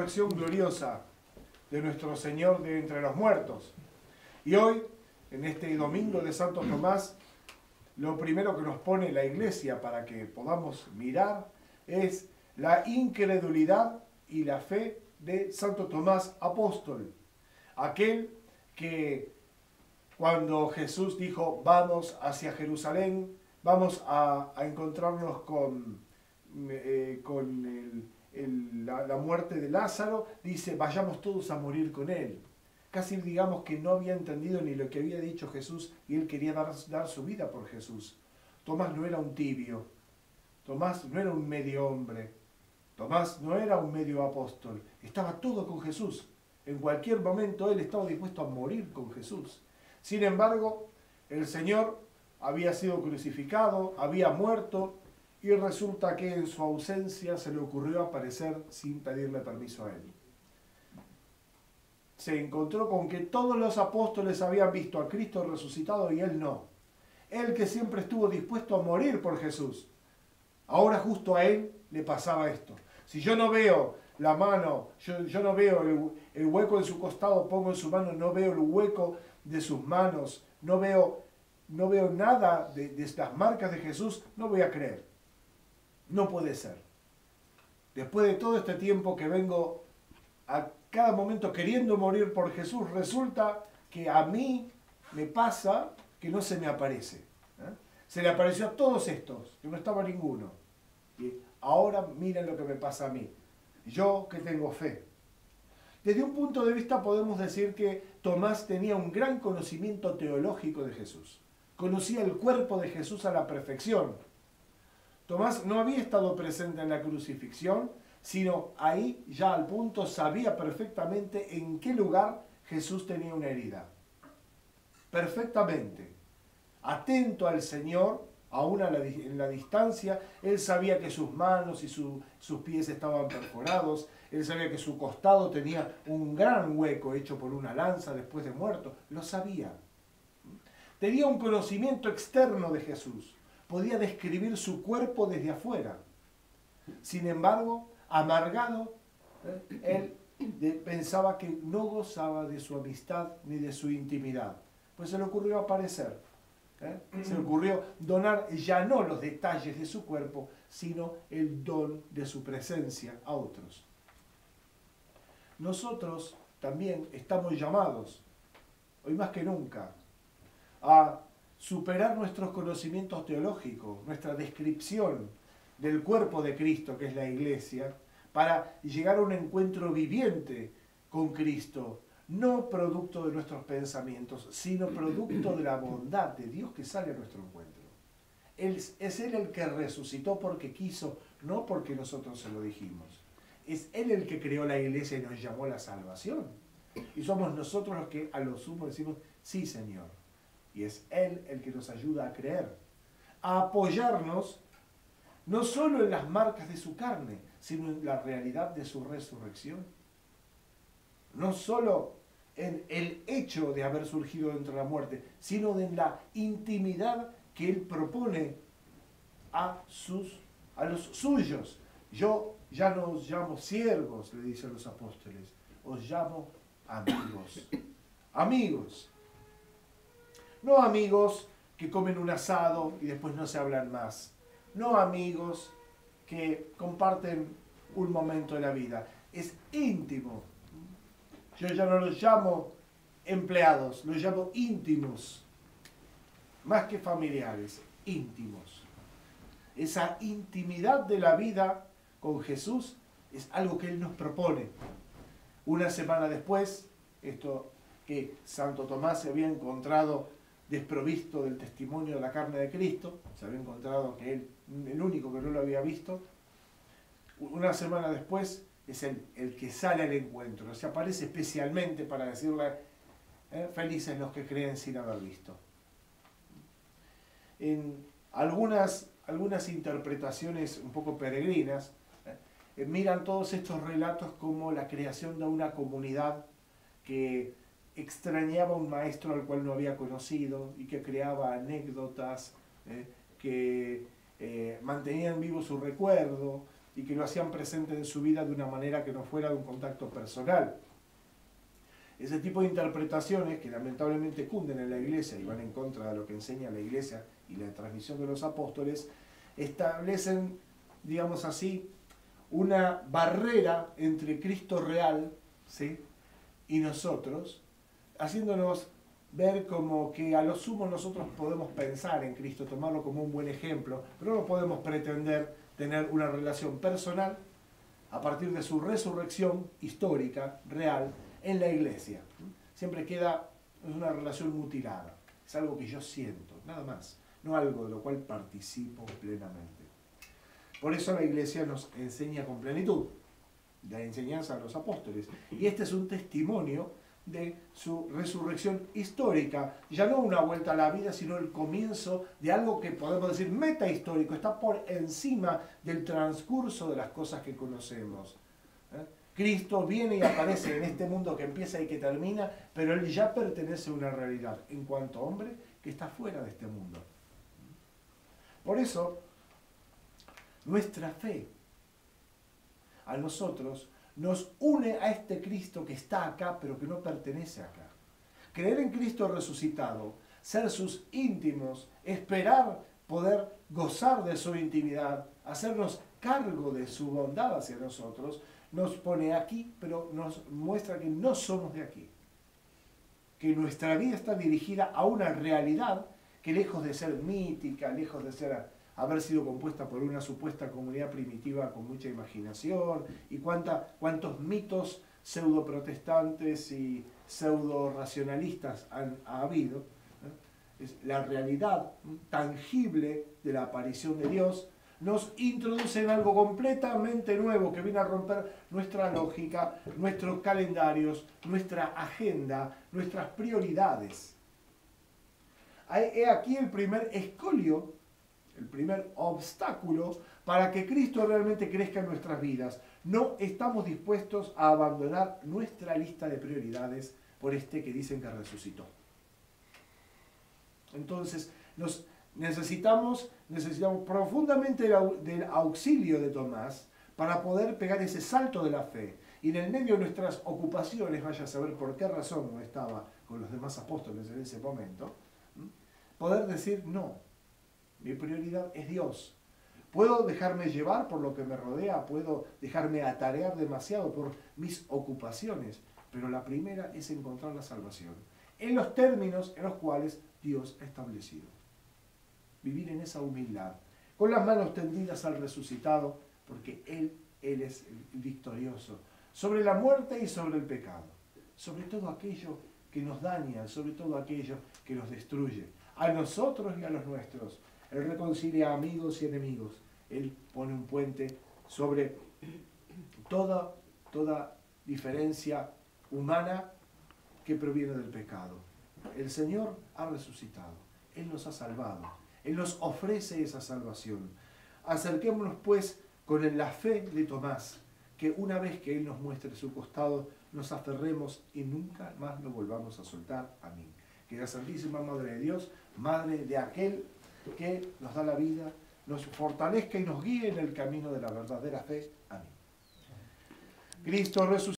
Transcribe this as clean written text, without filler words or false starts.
resurrección gloriosa de nuestro Señor de entre los muertos. Y hoy, en este domingo de Santo Tomás, lo primero que nos pone la Iglesia para que podamos mirar es la incredulidad y la fe de Santo Tomás apóstol. Aquel que cuando Jesús dijo, vamos hacia Jerusalén, vamos a encontrarnos con la muerte de Lázaro, dice, vayamos todos a morir con él. Casi digamos que no había entendido ni lo que había dicho Jesús y él quería dar su vida por Jesús. Tomás no era un tibio, Tomás no era un medio hombre, Tomás no era un medio apóstol, estaba todo con Jesús. En cualquier momento él estaba dispuesto a morir con Jesús. Sin embargo, el Señor había sido crucificado, había muerto, y resulta que en su ausencia se le ocurrió aparecer sin pedirle permiso a él. Se encontró con que todos los apóstoles habían visto a Cristo resucitado y él no. Él que siempre estuvo dispuesto a morir por Jesús. Ahora justo a él le pasaba esto. Si yo no veo la mano, yo no veo el hueco en su costado, pongo en su mano, no veo el hueco de sus manos, no veo nada de las marcas de Jesús, no voy a creer. No puede ser. Después de todo este tiempo que vengo a cada momento queriendo morir por Jesús, resulta que a mí me pasa que no se me aparece. Se le apareció a todos estos, que no estaba ninguno. Y ahora miren lo que me pasa a mí. Yo que tengo fe. Desde un punto de vista podemos decir que Tomás tenía un gran conocimiento teológico de Jesús. Conocía el cuerpo de Jesús a la perfección. Tomás no había estado presente en la crucifixión, sino ahí ya al punto sabía perfectamente en qué lugar Jesús tenía una herida. Perfectamente. Atento al Señor, aún en la distancia, él sabía que sus manos y sus pies estaban perforados, él sabía que su costado tenía un gran hueco hecho por una lanza después de muerto, lo sabía. Tenía un conocimiento externo de Jesús, podía describir su cuerpo desde afuera. Sin embargo, amargado, él pensaba que no gozaba de su amistad ni de su intimidad. Pues se le ocurrió aparecer. Se le ocurrió donar ya no los detalles de su cuerpo, sino el don de su presencia a otros. Nosotros también estamos llamados, hoy más que nunca, a superar nuestros conocimientos teológicos, nuestra descripción del cuerpo de Cristo, que es la Iglesia, para llegar a un encuentro viviente con Cristo, no producto de nuestros pensamientos, sino producto de la bondad de Dios que sale a nuestro encuentro. Es Él el que resucitó porque quiso, no porque nosotros se lo dijimos. Es Él el que creó la Iglesia y nos llamó a la salvación. Y somos nosotros los que a lo sumo decimos, sí, Señor. Y es Él el que nos ayuda a creer, a apoyarnos no solo en las marcas de su carne, sino en la realidad de su resurrección. No solo en el hecho de haber surgido dentro de la muerte, sino en la intimidad que Él propone a los suyos. Yo ya no os llamo siervos, le dicen los apóstoles, os llamo amigos. Amigos. No amigos que comen un asado y después no se hablan más. No amigos que comparten un momento de la vida. Es íntimo. Yo ya no los llamo empleados, los llamo íntimos. Más que familiares, íntimos. Esa intimidad de la vida con Jesús es algo que Él nos propone. Una semana después, esto que Santo Tomás se había encontrado desprovisto del testimonio de la carne de Cristo, se había encontrado que él, el único que no lo había visto, una semana después es el que sale al encuentro, se aparece especialmente para decirle, felices los que creen sin haber visto. En algunas interpretaciones un poco peregrinas, miran todos estos relatos como la creación de una comunidad que extrañaba a un maestro al cual no había conocido y que creaba anécdotas que mantenían vivo su recuerdo y que lo hacían presente en su vida de una manera que no fuera de un contacto personal. Ese tipo de interpretaciones que lamentablemente cunden en la Iglesia y van en contra de lo que enseña la Iglesia y la transmisión de los apóstoles, establecen, digamos así, una barrera entre Cristo real, ¿sí?, y nosotros, haciéndonos ver como que a lo sumo nosotros podemos pensar en Cristo, tomarlo como un buen ejemplo, pero no podemos pretender tener una relación personal a partir de su resurrección histórica, real, en la Iglesia. Siempre queda una relación mutilada. Es algo que yo siento, nada más, no algo de lo cual participo plenamente. Por eso la Iglesia nos enseña con plenitud, la enseñanza de los apóstoles. Y este es un testimonio de su resurrección histórica, ya no una vuelta a la vida, sino el comienzo de algo que podemos decir metahistórico, está por encima del transcurso de las cosas que conocemos. Cristo viene y aparece en este mundo que empieza y que termina, pero Él ya pertenece a una realidad, en cuanto hombre, que está fuera de este mundo. Por eso, nuestra fe a nosotros nos une a este Cristo que está acá, pero que no pertenece acá. Creer en Cristo resucitado, ser sus íntimos, esperar poder gozar de su intimidad, hacernos cargo de su bondad hacia nosotros, nos pone aquí, pero nos muestra que no somos de aquí. Que nuestra vida está dirigida a una realidad que, lejos de ser mítica, lejos de haber sido compuesta por una supuesta comunidad primitiva con mucha imaginación, y cuántos mitos pseudo-protestantes y pseudo-racionalistas ha habido, es la realidad tangible de la aparición de Dios, nos introduce en algo completamente nuevo que viene a romper nuestra lógica, nuestros calendarios, nuestra agenda, nuestras prioridades. He aquí el primer escolio, el primer obstáculo para que Cristo realmente crezca en nuestras vidas. No estamos dispuestos a abandonar nuestra lista de prioridades por este que dicen que resucitó. Entonces, necesitamos profundamente del auxilio de Tomás para poder pegar ese salto de la fe. Y en el medio de nuestras ocupaciones, vaya a saber por qué razón no estaba con los demás apóstoles en ese momento, poder decir no. Mi prioridad es Dios. Puedo dejarme llevar por lo que me rodea, puedo dejarme atarear demasiado por mis ocupaciones, pero la primera es encontrar la salvación, en los términos en los cuales Dios ha establecido. Vivir en esa humildad, con las manos tendidas al resucitado, porque Él es el victorioso, sobre la muerte y sobre el pecado, sobre todo aquello que nos daña, sobre todo aquello que nos destruye, a nosotros y a los nuestros. Él reconcilia amigos y enemigos. Él pone un puente sobre toda diferencia humana que proviene del pecado. El Señor ha resucitado. Él nos ha salvado. Él nos ofrece esa salvación. Acerquémonos pues con la fe de Tomás, que una vez que Él nos muestre su costado, nos aferremos y nunca más lo volvamos a soltar. Amén. Que la Santísima Madre de Dios, Madre de aquel que nos da la vida, nos fortalezca y nos guíe en el camino de la verdadera fe. Amén. Cristo resucitó.